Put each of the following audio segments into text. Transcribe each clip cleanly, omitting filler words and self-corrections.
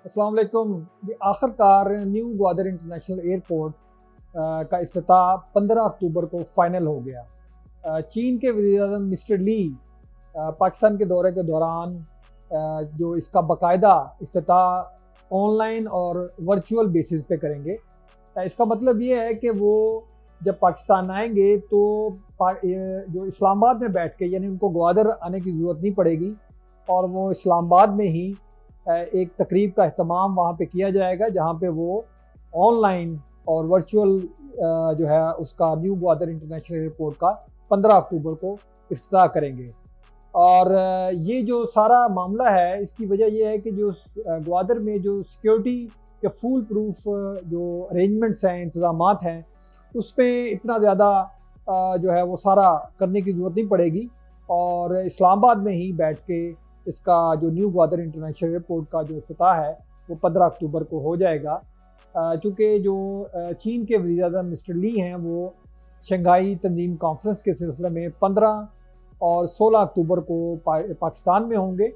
السلام علیکم. آخر کار نیو گوادر انٹرنیشنل ایئرپورٹ کا افتتاح 15 اکتوبر کو فائنل ہو گیا. چین کے وزیر اعظم مسٹر لی پاکستان کے دورے کے دوران جو اس کا باقاعدہ افتتاح آن لائن اور ورچوئل بیسس پہ کریں گے. اس کا مطلب یہ ہے کہ وہ جب پاکستان آئیں گے تو جو اسلام آباد میں بیٹھ کے، یعنی ان کو گوادر آنے کی ضرورت نہیں پڑے گی، اور وہ اسلام آباد میں ہی ایک تقریب کا اہتمام وہاں پہ کیا جائے گا، جہاں پہ وہ آن لائن اور ورچوئل جو ہے اس کا نیو گوادر انٹرنیشنل ایئرپورٹ کا 15 اکتوبر کو افتتاح کریں گے. اور یہ جو سارا معاملہ ہے، اس کی وجہ یہ ہے کہ جو گوادر میں جو سیکیورٹی کے فول پروف جو ارینجمنٹس ہیں، انتظامات ہیں، اس پہ اتنا زیادہ جو ہے وہ سارا کرنے کی ضرورت نہیں پڑے گی، اور اسلام آباد میں ہی بیٹھ کے اس کا جو نیو گوادر انٹرنیشنل ایئرپورٹ کا جو افتتاح ہے وہ 15 اکتوبر کو ہو جائے گا. چونکہ جو چین کے وزیر اعظم مسٹر لی ہیں، وہ شنگھائی تنظیم کانفرنس کے سلسلے میں 15 اور 16 اکتوبر کو پاکستان میں ہوں گے،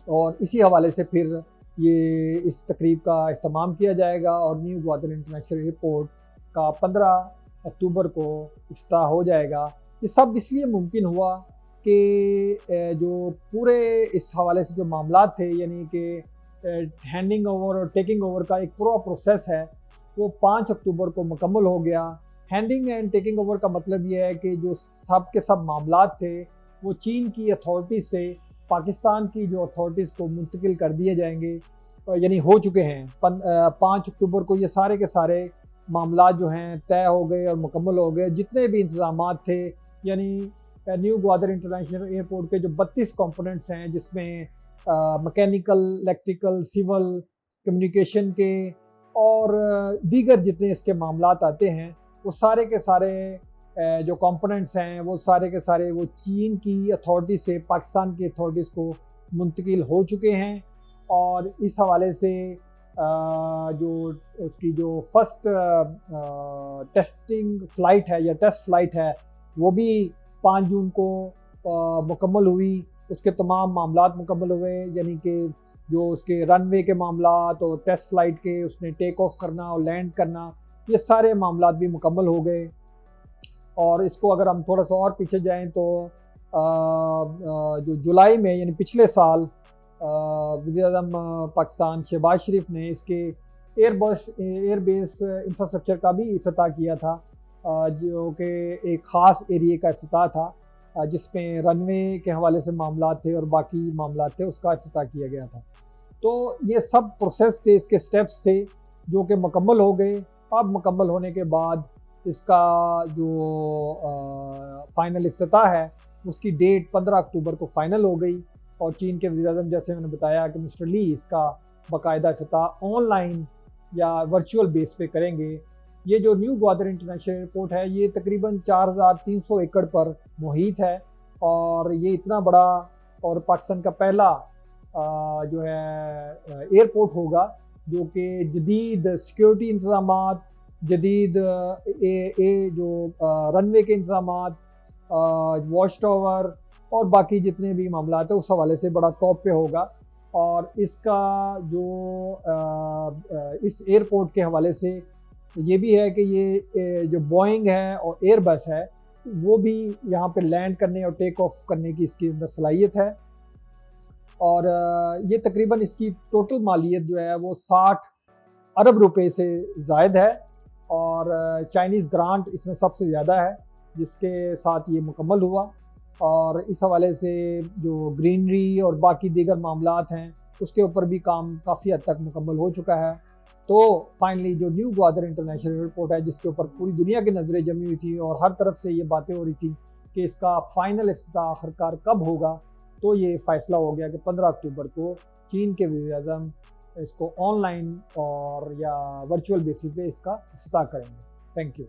اور اسی حوالے سے پھر یہ اس تقریب کا اہتمام کیا جائے گا، اور نیو گوادر انٹرنیشنل ایئرپورٹ کا 15 اکتوبر کو افتتاح ہو جائے گا. یہ سب اس لیے ممکن ہوا کہ جو پورے اس حوالے سے جو معاملات تھے، یعنی کہ ہینڈنگ اوور اور ٹیکنگ اوور کا ایک پورا پروسیس ہے، وہ 5 اکتوبر کو مکمل ہو گیا. ہینڈنگ اینڈ ٹیکنگ اوور کا مطلب یہ ہے کہ جو سب کے سب معاملات تھے وہ چین کی اتھارٹیز سے پاکستان کی جو اتھارٹیز کو منتقل کر دیے جائیں گے، یعنی ہو چکے ہیں. 5 اکتوبر کو یہ سارے کے سارے معاملات جو ہیں طے ہو گئے اور مکمل ہو گئے. جتنے بھی انتظامات تھے، یعنی نیو گوادر انٹرنیشنل ایئرپورٹ کے جو 32 کمپوننٹس ہیں، جس میں مکینیکل، الیکٹریکل، سول، کمیونیکیشن کے اور دیگر جتنے اس کے معاملات آتے ہیں، وہ سارے کے سارے جو کمپوننٹس ہیں، وہ سارے کے سارے وہ چین کی اتھارٹی سے پاکستان کی اتھارٹیز کو منتقل ہو چکے ہیں. اور اس حوالے سے جو اس کی جو فرسٹ ٹیسٹنگ فلائٹ ہے یا ٹیسٹ فلائٹ ہے، وہ بھی 5 جون کو مکمل ہوئی. اس کے تمام معاملات مکمل ہوئے، یعنی کہ جو اس کے رن وے کے معاملات اور ٹیسٹ فلائٹ کے اس نے ٹیک آف کرنا اور لینڈ کرنا، یہ سارے معاملات بھی مکمل ہو گئے. اور اس کو اگر ہم تھوڑا سا اور پیچھے جائیں تو جو جولائی میں، یعنی پچھلے سال، وزیر اعظم پاکستان شہباز شریف نے اس کے ایئر بیس انفراسٹرکچر کا بھی افتتاح کیا تھا، جو کہ ایک خاص ایریے کا افتتاح تھا، جس میں رن وے کے حوالے سے معاملات تھے اور باقی معاملات تھے، اس کا افتتاح کیا گیا تھا. تو یہ سب پروسیس تھے، اس کے سٹیپس تھے جو کہ مکمل ہو گئے. اب مکمل ہونے کے بعد اس کا جو فائنل افتتاح ہے، اس کی ڈیٹ 15 اکتوبر کو فائنل ہو گئی. اور چین کے وزیر اعظم، جیسے میں نے بتایا کہ مسٹر لی، اس کا باقاعدہ افتتاح آن لائن یا ورچوئل بیس پہ کریں گے. یہ جو نیو گوادر انٹرنیشنل ایئرپورٹ ہے، یہ تقریباً 4300 ایکڑ پر محیط ہے، اور یہ اتنا بڑا اور پاکستان کا پہلا جو ہے ایئرپورٹ ہوگا جو کہ جدید سیکیورٹی انتظامات، جدید جو رن وے کے انتظامات، واچ ٹاور اور باقی جتنے بھی معاملات ہیں، اس حوالے سے بڑا ٹاپ پہ ہوگا. اور اس کا جو اس ایئرپورٹ کے حوالے سے یہ بھی ہے کہ یہ جو بوئنگ ہے اور ایئر بس ہے، وہ بھی یہاں پہ لینڈ کرنے اور ٹیک آف کرنے کی اس کی اندر صلاحیت ہے. اور یہ تقریباً اس کی ٹوٹل مالیت جو ہے وہ 60 ارب روپے سے زائد ہے، اور چائنیز گرانٹ اس میں سب سے زیادہ ہے، جس کے ساتھ یہ مکمل ہوا. اور اس حوالے سے جو گرینری اور باقی دیگر معاملات ہیں، اس کے اوپر بھی کام کافی حد تک مکمل ہو چکا ہے. تو فائنلی جو نیو گوادر انٹرنیشنل ایئرپورٹ ہے، جس کے اوپر پوری دنیا کی نظریں جمی ہوئی تھی اور ہر طرف سے یہ باتیں ہو رہی تھی کہ اس کا فائنل افتتاح آخرکار کب ہوگا، تو یہ فیصلہ ہو گیا کہ 15 اکتوبر کو چین کے وزیر اعظم اس کو آن لائن اور یا ورچوئل بیسس پہ اس کا افتتاح کریں گے. Thank you.